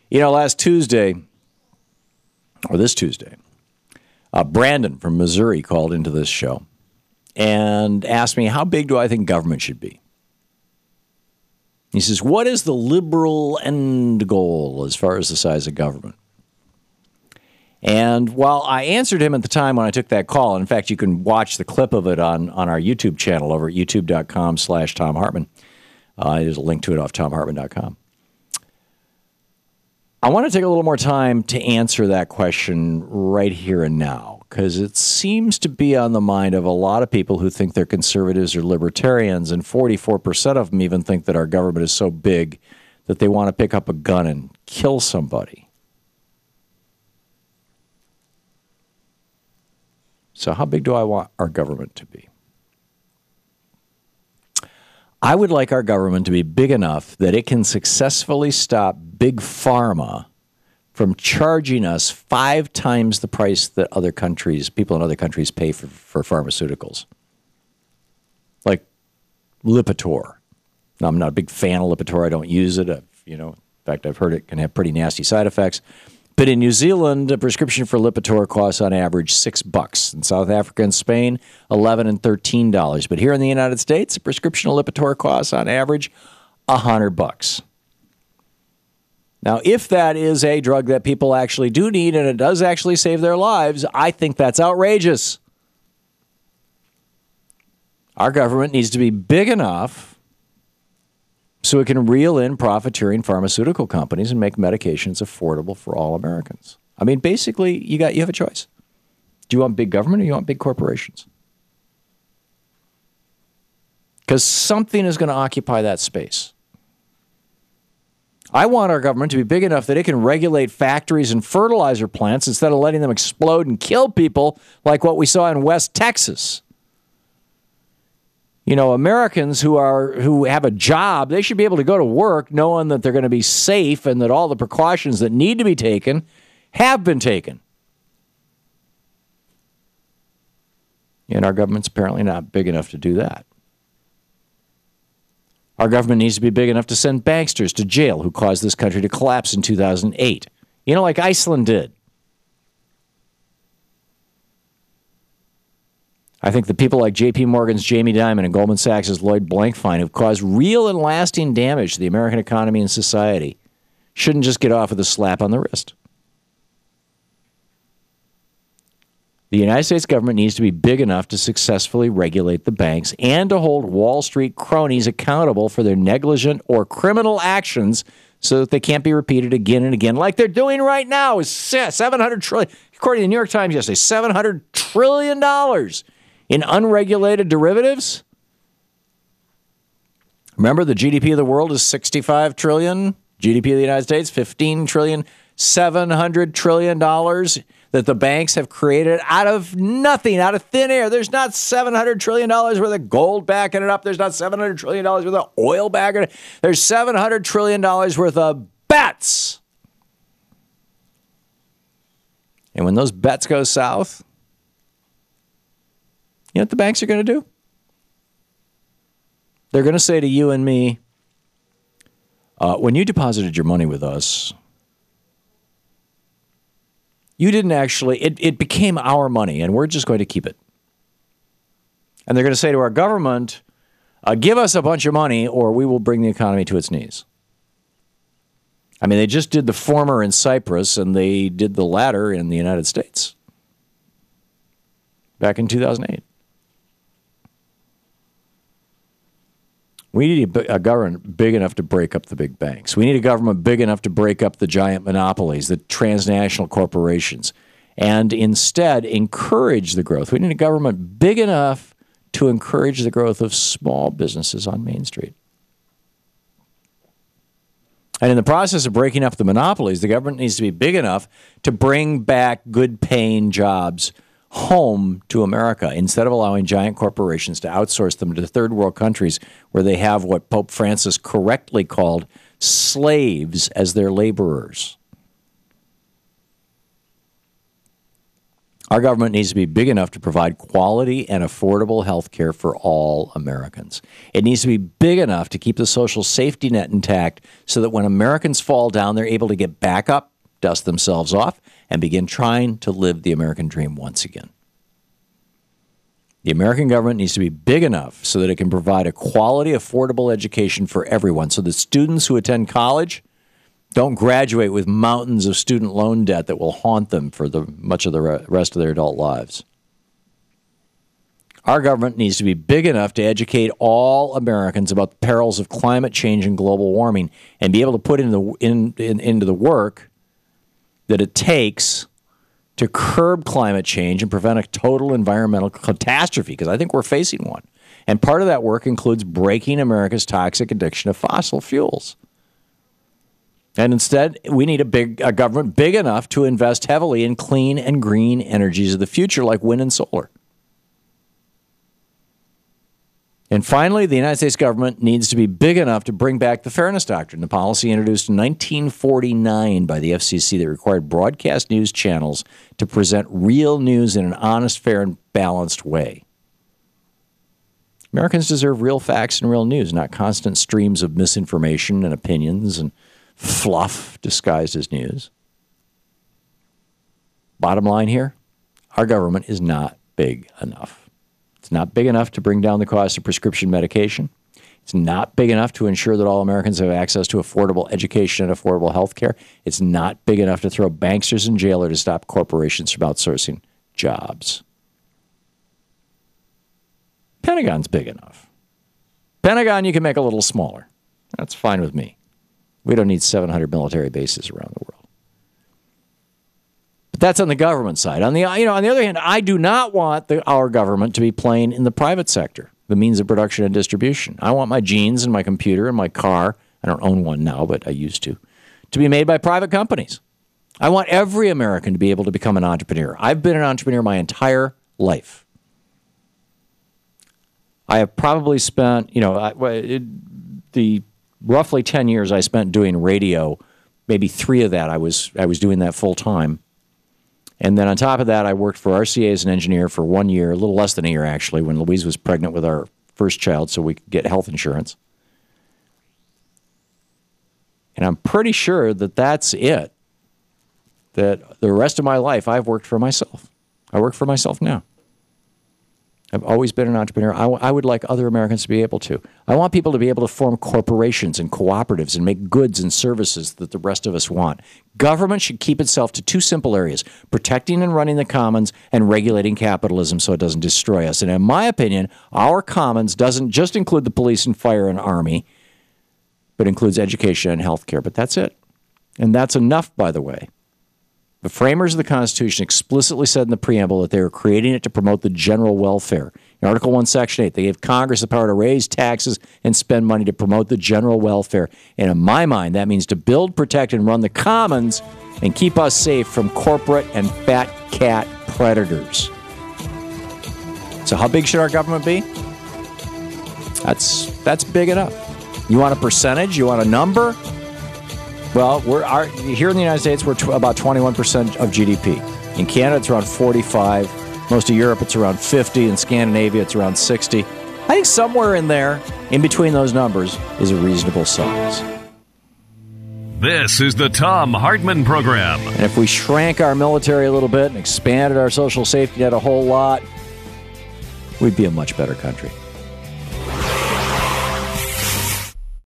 You know, last Tuesday, or this Tuesday, Brandon from Missouri called into this show and asked me, how big do I think government should be? He says, what is the liberal end goal as far as the size of government? And while I answered him at the time when I took that call, and in fact, you can watch the clip of it on our YouTube channel over at youtube.com/Thom Hartmann. There's a link to it off thomhartmann.com. I want to take a little more time to answer that question right here and now, because it seems to be on the mind of a lot of people who think they're conservatives or libertarians, and 44% of them even think that our government is so big that they want to pick up a gun and kill somebody. So how big do I want our government to be? I would like our government to be big enough that it can successfully stop Big Pharma from charging us 5 times the price that other countries, people in other countries pay for pharmaceuticals. Like Lipitor. Now, I'm not a big fan of Lipitor. I don't use it. In fact, I've heard it can have pretty nasty side effects. But in New Zealand, a prescription for Lipitor costs on average $6. In South Africa and Spain, $11 and $13. But here in the United States, a prescription of Lipitor costs on average $100. Now, if that is a drug that people actually do need and it does actually save their lives, I think that's outrageous. Our government needs to be big enough so it can reel in profiteering pharmaceutical companies and make medications affordable for all Americans. I mean, basically, you have a choice. Do you want big government or you want big corporations? Because something is going to occupy that space. I want our government to be big enough that it can regulate factories and fertilizer plants instead of letting them explode and kill people like what we saw in West Texas. You know, Americans who have a job, they should be able to go to work knowing that they're going to be safe and that all the precautions that need to be taken have been taken. And our government's apparently not big enough to do that. Our government needs to be big enough to send banksters to jail who caused this country to collapse in 2008. You know, like Iceland did. I think the people like J.P. Morgan's Jamie Dimon and Goldman Sachs' Lloyd Blankfein, who've caused real and lasting damage to the American economy and society, shouldn't just get off with a slap on the wrist. The United States government needs to be big enough to successfully regulate the banks and to hold Wall Street cronies accountable for their negligent or criminal actions so that they can't be repeated again and again like they're doing right now. Is $700 trillion, according to the New York Times yesterday, $700 trillion in unregulated derivatives. Remember, the GDP of the world is $65 trillion. GDP of the United States, $15 trillion. $700 trillion that the banks have created out of nothing, out of thin air. There's not $700 trillion worth of gold backing it up. There's not $700 trillion worth of oil backing it up. There's $700 trillion worth of bets. And when those bets go south, you know what the banks are going to do? They're going to say to you and me, when you deposited your money with us, you didn't actually, it became our money, and we're just going to keep it. And they're going to say to our government, give us a bunch of money, or we will bring the economy to its knees. I mean, they just did the former in Cyprus, and they did the latter in the United States back in 2008. We need a government big enough to break up the big banks. We need a government big enough to break up the giant monopolies, the transnational corporations, and instead encourage the growth. We need a government big enough to encourage the growth of small businesses on Main Street. And in the process of breaking up the monopolies, the government needs to be big enough to bring back good-paying jobs home to America instead of allowing giant corporations to outsource them to third world countries where they have what Pope Francis correctly called slaves as their laborers. Our government needs to be big enough to provide quality and affordable health care for all Americans. It needs to be big enough to keep the social safety net intact so that when Americans fall down, they're able to get back up, dust themselves off, and begin trying to live the American dream once again. The American government needs to be big enough so that it can provide a quality, affordable education for everyone, so that students who attend college don't graduate with mountains of student loan debt that will haunt them for much of the rest of their adult lives. Our government needs to be big enough to educate all Americans about the perils of climate change and global warming and be able to put into the work that it takes to curb climate change and prevent a total environmental catastrophe, because I think we're facing one. And part of that work includes breaking America's toxic addiction to fossil fuels. And instead, we need a government big enough to invest heavily in clean and green energies of the future, like wind and solar. And finally, the United States government needs to be big enough to bring back the Fairness Doctrine, the policy introduced in 1949 by the FCC that required broadcast news channels to present real news in an honest, fair, and balanced way. Americans deserve real facts and real news, not constant streams of misinformation and opinions and fluff disguised as news. Bottom line here, our government is not big enough. It's not big enough to bring down the cost of prescription medication. It's not big enough to ensure that all Americans have access to affordable education and affordable health care. It's not big enough to throw banksters in jail or to stop corporations from outsourcing jobs. Pentagon's big enough. Pentagon you can make a little smaller. That's fine with me. We don't need 700 military bases around the world. But that's on the government side. On the other hand, I do not want our government to be playing in the private sector, the means of production and distribution. I want my jeans and my computer and my car, I don't own one now, but I used to be made by private companies. I want every American to be able to become an entrepreneur. I've been an entrepreneur my entire life. I have probably spent, the roughly 10 years I spent doing radio, maybe 3 of that I was doing that full time. And then on top of that, I worked for RCA as an engineer for 1 year, a little less than a year actually, when Louise was pregnant with our first child so we could get health insurance. And I'm pretty sure that that's it. That the rest of my life I've worked for myself. I work for myself now. I've always been an entrepreneur. I would like other Americans to be able to. I want people to be able to form corporations and cooperatives and make goods and services that the rest of us want. Government should keep itself to 2 simple areas: protecting and running the commons and regulating capitalism so it doesn't destroy us. And in my opinion, our commons doesn't just include the police and fire and army, but includes education and health care. But that's it. And that's enough, by the way. The framers of the Constitution explicitly said in the preamble that they were creating it to promote the general welfare. In Article 1, Section 8, they gave Congress the power to raise taxes and spend money to promote the general welfare. And in my mind, that means to build, protect, and run the commons and keep us safe from corporate and fat cat predators. So how big should our government be? That's big enough. You want a percentage? You want a number? Well, here in the United States, we're about 21% of GDP. In Canada, it's around 45. Most of Europe, it's around 50. In Scandinavia, it's around 60. I think somewhere in there, in between those numbers, is a reasonable size. This is the Thom Hartmann Program. And if we shrank our military a little bit and expanded our social safety net a whole lot, we'd be a much better country.